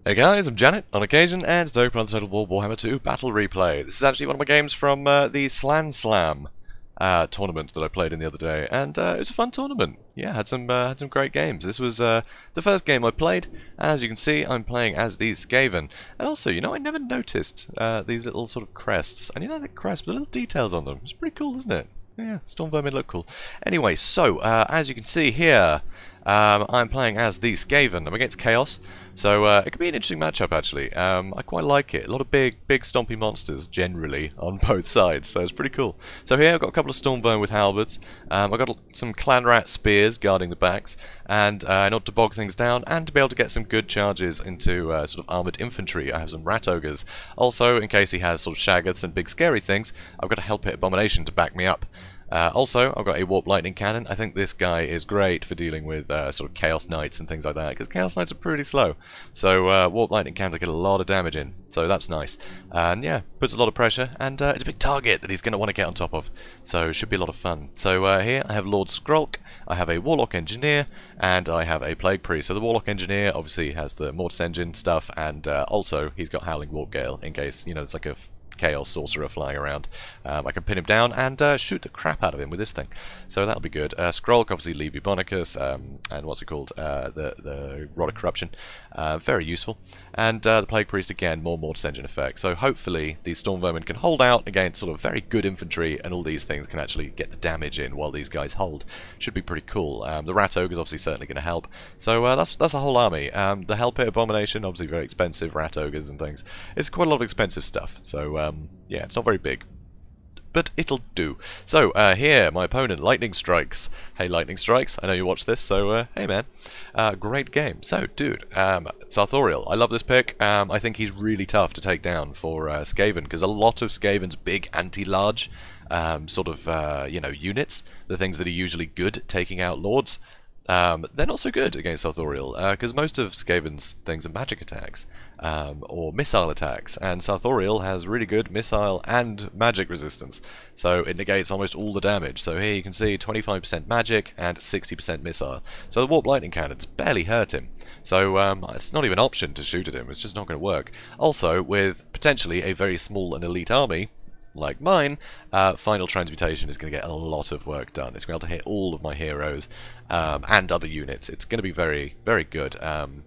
Hey guys, I'm Janet, on occasion, and today we're playing the Total War Warhammer II Battle Replay. This is actually one of my games from the Slan Slam tournament that I played in the other day, and it was a fun tournament. Yeah, had some great games. This was the first game I played, and as you can see, I'm playing as these Skaven. And also, you know, I never noticed these little sort of crests, and you know the crests with the little details on them. It's pretty cool, isn't it? Yeah, storm vermin look cool. Anyway, so as you can see here, I'm playing as the Skaven. I'm against Chaos, so it could be an interesting matchup actually. I quite like it. A lot of big stompy monsters generally on both sides, so it's pretty cool. So here I've got a couple of storm vermin with halberds. I've got some clan rat spears guarding the backs, and in order to bog things down and to be able to get some good charges into sort of armoured infantry, I have some rat ogres. Also, in case he has sort of shaggoths and big scary things, I've got a hell pit abomination to back me up. Also, I've got a warp lightning cannon. I think this guy is great for dealing with sort of chaos knights and things like that, because chaos knights are pretty slow. So warp lightning cannons get a lot of damage in, so that's nice. And yeah, puts a lot of pressure, and it's a big target that he's going to want to get on top of. So it should be a lot of fun. So here I have Lord Skrolk, I have a warlock engineer, and I have a plague priest. So the warlock engineer obviously has the mortis engine stuff, and also he's got howling warp gale in case, you know, it's like a chaos sorcerer flying around. I can pin him down and shoot the crap out of him with this thing, so that'll be good. Skrolk, obviously leave Bubonicus, and what's it called, the Rod of Corruption, very useful. And the Plague Priest, again, more Mortis Engine effect. So hopefully these Storm Vermin can hold out against sort of very good infantry, and all these things can actually get the damage in while these guys hold. Should be pretty cool. The Rat Ogre is obviously certainly going to help. So that's the whole army. The Hell Pit Abomination, obviously very expensive, Rat Ogres and things. It's quite a lot of expensive stuff, so yeah, it's not very big, but it'll do. So, here, my opponent, LightningStrikes. Hey, LightningStrikes, I know you watch this, so, hey man. Great game. So, dude, Sartorial. I love this pick. I think he's really tough to take down for Skaven, because a lot of Skaven's big anti-large sort of, you know, units, the things that are usually good at taking out lords, they're not so good against Sartorial, because most of Skaven's things are magic attacks, or missile attacks, and Sartorial has really good missile and magic resistance, so it negates almost all the damage. So here you can see 25% magic and 60% missile. So the warp lightning cannons barely hurt him, so it's not even an option to shoot at him, it's just not going to work. Also, with potentially a very small and elite army, like mine, Final Transmutation is going to get a lot of work done. It's going to be able to hit all of my heroes and other units. It's going to be very, very good.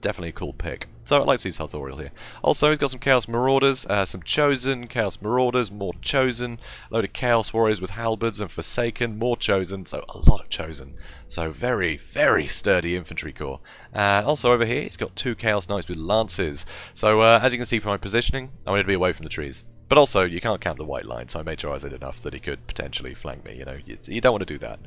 Definitely a cool pick. So I like to see Sartorial here. Also, he's got some Chaos Marauders, some Chosen, Chaos Marauders, more Chosen, a load of Chaos Warriors with Halberds and Forsaken, more Chosen, so a lot of Chosen. So very, very sturdy infantry corps. Also over here, he's got two Chaos Knights with Lances. So as you can see from my positioning, I wanted to be away from the trees. But also, you can't camp the white line, so I made sure I was in enough that he could potentially flank me. You know, you don't want to do that.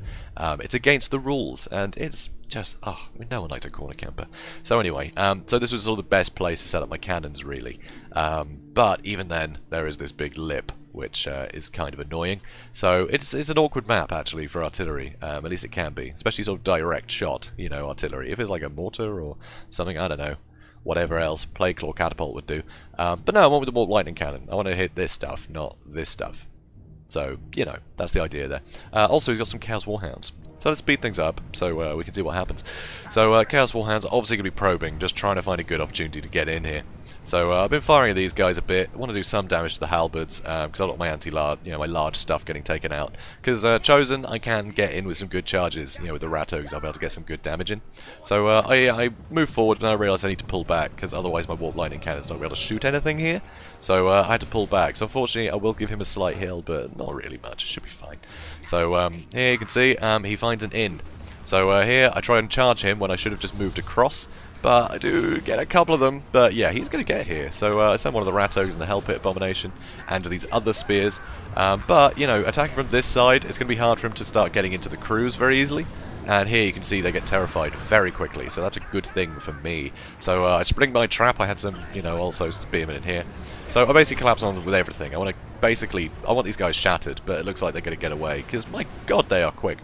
It's against the rules, and it's just, oh, I mean, no one likes a corner camper. So anyway, so this was sort of the best place to set up my cannons, really. But even then, there is this big lip, which is kind of annoying. So it's an awkward map, actually, for artillery. At least it can be, especially sort of direct shot, you know, artillery. If it's like a mortar or something, I don't know. Whatever else Plague Claw Catapult would do. But no, I want with the Warp Lightning Cannon. I want to hit this stuff, not this stuff. So, you know, that's the idea there. Also, he's got some Chaos Warhounds. So let's speed things up so we can see what happens. So Chaos Warhounds are obviously going to be probing, just trying to find a good opportunity to get in here. So I've been firing at these guys a bit. I want to do some damage to the halberds because I don't want my anti-large, you know, my large stuff getting taken out. Because Chosen, I can get in with some good charges. You know, with the Rat Ogres, I'll be able to get some good damage in. So I move forward, and I realise I need to pull back because otherwise my Warp Lightning Cannon's not going to be able to shoot anything here. So I had to pull back. So unfortunately, I will give him a slight heal, but not really much. It should be fine. So here you can see he finds an inn. So here I try and charge him when I should have just moved across. But I do get a couple of them, but yeah, he's going to get here. So I send one of the Rat Ogres and the Hell Pit Abomination and these other spears. But, you know, attacking from this side, it's going to be hard for him to start getting into the crews very easily. And here you can see they get terrified very quickly, so that's a good thing for me. So I spring my trap, I had some, you know, also spearmen in here. So I basically collapse on them with everything. I want these guys shattered, but it looks like they're going to get away, because my god, they are quick.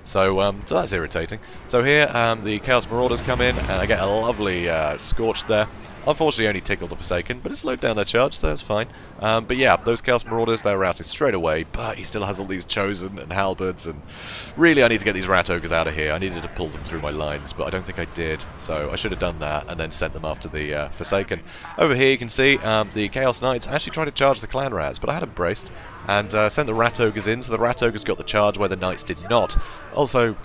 So that's irritating. So here, the Chaos Marauders come in, and I get a lovely Scorch there. Unfortunately, only tickled the Forsaken, but it slowed down their charge, so that's fine. But yeah, those Chaos Marauders, they're routed straight away, but he still has all these Chosen and Halberds, and really I need to get these Rat Ogres out of here. I needed to pull them through my lines, but I don't think I did, so I should have done that and then sent them after the Forsaken. Over here you can see the Chaos Knights actually tried to charge the Clan Rats, but I had them braced, and sent the Rat Ogres in, so the Rat Ogres got the charge where the Knights did not. Also,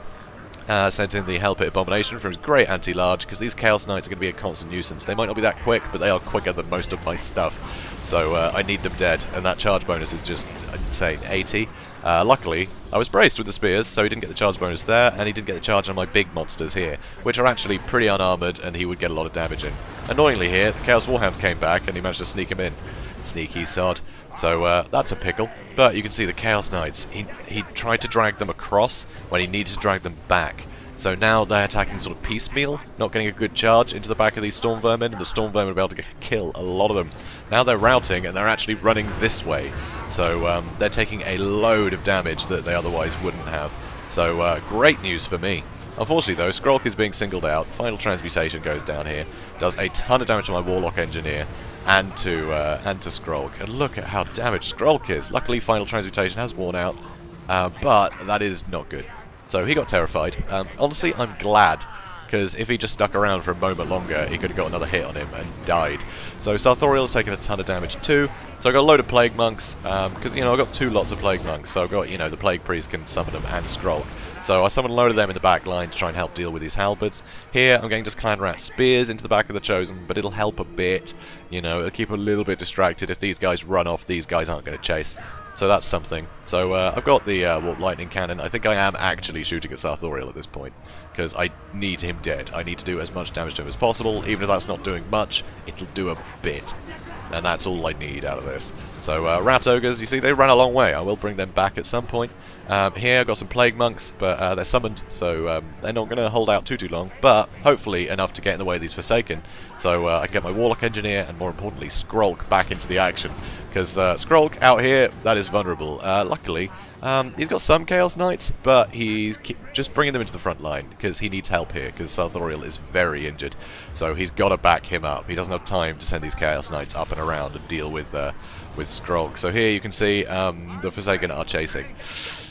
sent in the Hell Pit Abomination for his great anti-large, because these Chaos Knights are going to be a constant nuisance. They might not be that quick, but they are quicker than most of my stuff. So I need them dead, and that charge bonus is just insane, 80. Luckily, I was braced with the spears, so he didn't get the charge bonus there, and he didn't get the charge on my big monsters here, which are actually pretty unarmoured, and he would get a lot of damage in. Annoyingly here, the Chaos Warhounds came back, and he managed to sneak him in. Sneaky sod. So that's a pickle. But you can see the Chaos Knights, he tried to drag them across when he needed to drag them back. So now they're attacking sort of piecemeal, not getting a good charge into the back of these Storm Vermin, and the Storm Vermin will be able to kill a lot of them. Now they're routing, and they're actually running this way. So they're taking a load of damage that they otherwise wouldn't have. So great news for me. Unfortunately though, Skrulk is being singled out. Final Transmutation goes down here, does a ton of damage to my Warlock Engineer and to Skrulk. And look at how damaged Skrulk is. Luckily Final Transmutation has worn out, but that is not good. So he got terrified. Honestly, I'm glad, because if he just stuck around for a moment longer, he could have got another hit on him and died. So Sartorial's taken a ton of damage too. So I got a load of Plague Monks, because, you know, I've got 2 lots of Plague Monks, so I've got, you know, the Plague Priest can summon them and Skrulk. So I summoned a load of them in the back line to try and help deal with these Halberds. Here, I'm getting just Clan Rat Spears into the back of the Chosen, but it'll help a bit. You know, it'll keep a little bit distracted. If these guys run off, these guys aren't going to chase. So that's something. So I've got the Warp Lightning Cannon. I think I am actually shooting at Sartorial at this point, because I need him dead. I need to do as much damage to him as possible. Even if that's not doing much, it'll do a bit. And that's all I need out of this. So Rat Ogres, you see, they ran a long way. I will bring them back at some point. Here I've got some Plague Monks, but they're summoned, so they're not going to hold out too long, but hopefully enough to get in the way of these Forsaken, so I can get my Warlock Engineer and, more importantly, Skrulk back into the action, because Skrulk out here, that is vulnerable. Luckily, he's got some Chaos Knights, but he's just bringing them into the front line, because he needs help here, because Sartorial is very injured, so he's got to back him up. He doesn't have time to send these Chaos Knights up and around and deal with Skrulk. So here you can see the Forsaken are chasing.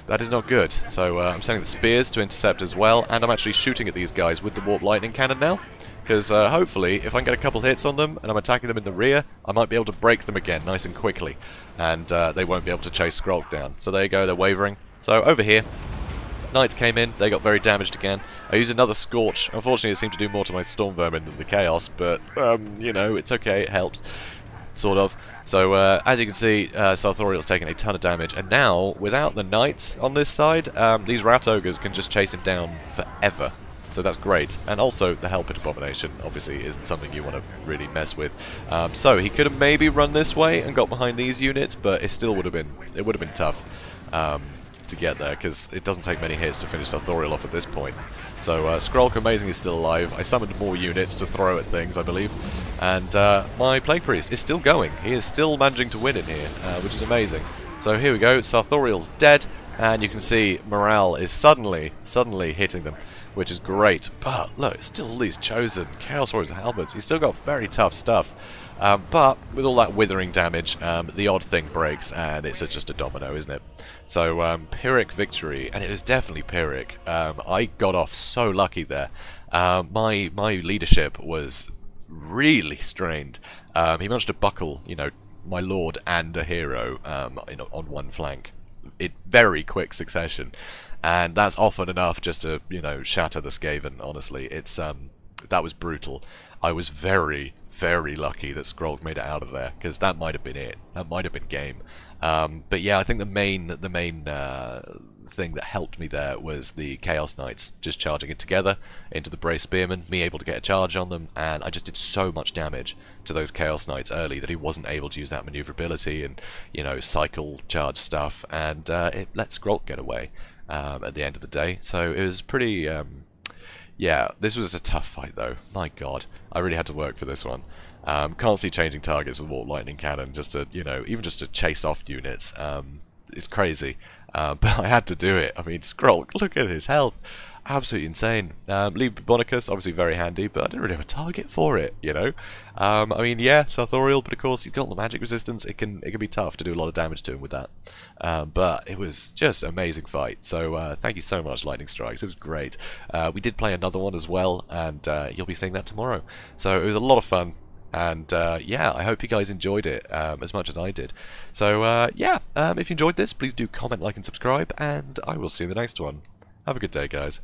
That is not good. So I'm sending the Spears to intercept as well, and I'm actually shooting at these guys with the Warp Lightning Cannon now, because hopefully if I can get a couple hits on them and I'm attacking them in the rear, I might be able to break them again nice and quickly, and they won't be able to chase Skrulk down. So there you go, they're wavering. So over here, Knights came in, they got very damaged again. I used another Scorch. Unfortunately it seemed to do more to my Storm Vermin than the Chaos, but you know, it's okay, it helps. Sort of. So, as you can see, Sartorial's taken a ton of damage, and now, without the Knights on this side, these Rat Ogres can just chase him down forever. So that's great. And also, the Hell Pit Abomination, obviously, isn't something you want to really mess with. So, he could have maybe run this way and got behind these units, but it still would have been tough to get there, because it doesn't take many hits to finish Sartorial off at this point. So Skrulk, amazingly, is still alive. I summoned more units to throw at things, I believe. And my Plague Priest is still going. He is still managing to win in here, which is amazing. So here we go, Sartorial's dead, and you can see morale is suddenly hitting them, which is great. But look, it's still all these Chosen, Chaos Warriors and Halberds. He's still got very tough stuff. But with all that withering damage, the odd thing breaks, and it's just a domino, isn't it? So, Pyrrhic victory, and it was definitely Pyrrhic. I got off so lucky there. My leadership was really strained. He managed to buckle, you know, my lord and a hero on one flank in very quick succession, and that's often enough just to, you know, shatter the Skaven. Honestly, it's that was brutal. I was very lucky that Skrulk made it out of there, because that might have been it. That might have been game. But yeah, I think the main thing that helped me there was the Chaos Knights just charging it together into the Brave Spearmen, me able to get a charge on them, and I just did so much damage to those Chaos Knights early that he wasn't able to use that maneuverability and, you know, cycle charge stuff, and it let Skrulk get away at the end of the day. So it was pretty... yeah, this was a tough fight though. My god, I really had to work for this one. Constantly changing targets with Warp Lightning Cannon just to, you know, even just to chase off units. It's crazy. but I had to do it. I mean, scroll, look at his health. Absolutely insane. Leave Bonicus, obviously very handy, but I didn't really have a target for it, you know? I mean, yeah, Sartorial, but of course he's got the magic resistance. It can be tough to do a lot of damage to him with that. But it was just an amazing fight. So thank you so much, LightningStrikes. It was great. We did play another one as well, and you'll be seeing that tomorrow. So it was a lot of fun. And yeah, I hope you guys enjoyed it as much as I did. So yeah, if you enjoyed this, please do comment, like, and subscribe, and I will see you in the next one. Have a good day, guys.